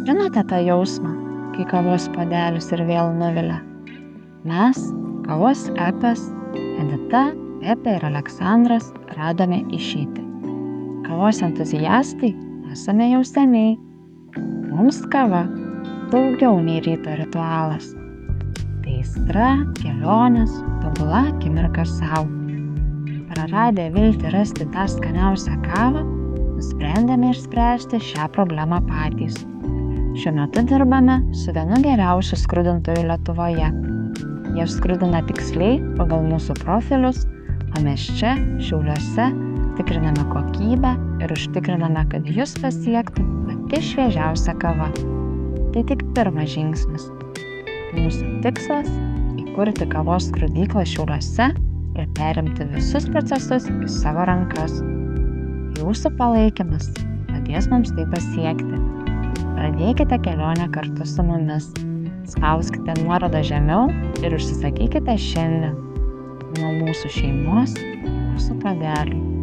Žinote tą jausmą, kai kavos puodelis ir vėl nuvilia? Mes, kavos epės, Edita, Pepė ir Aleksandras radome išeitį. Kavos entuziastai esame jau seniai. Mums kava daugiau nei ryto ritualas. Tai aistra, kelionės, tobula akimirka sau. Praradę viltį rasti tą skaniausią kavą, nusprendėme išspręsti šią problemą patys. Šiuo metu dirbame su vienu geriausių skrudintojų Lietuvoje. Jie skrudina tiksliai pagal mūsų profilius, o mes čia, Šiauliuose, tikriname kokybę ir užtikriname, kad jus pasiektų pati šviežiausia kava. Tai tik pirmas žingsnis. Mūsų tikslas – įkurti kavos skrudyklą Šiauliuose ir perimti visus procesus į savo rankas. Jūsų palaikymas padės mums tai pasiekti. Pradėkite kelionę kartu su mumis. Spauskite nuorodą žemiau ir užsisakykite šiandien. Nuo mūsų šeimos, mūsų puodelių.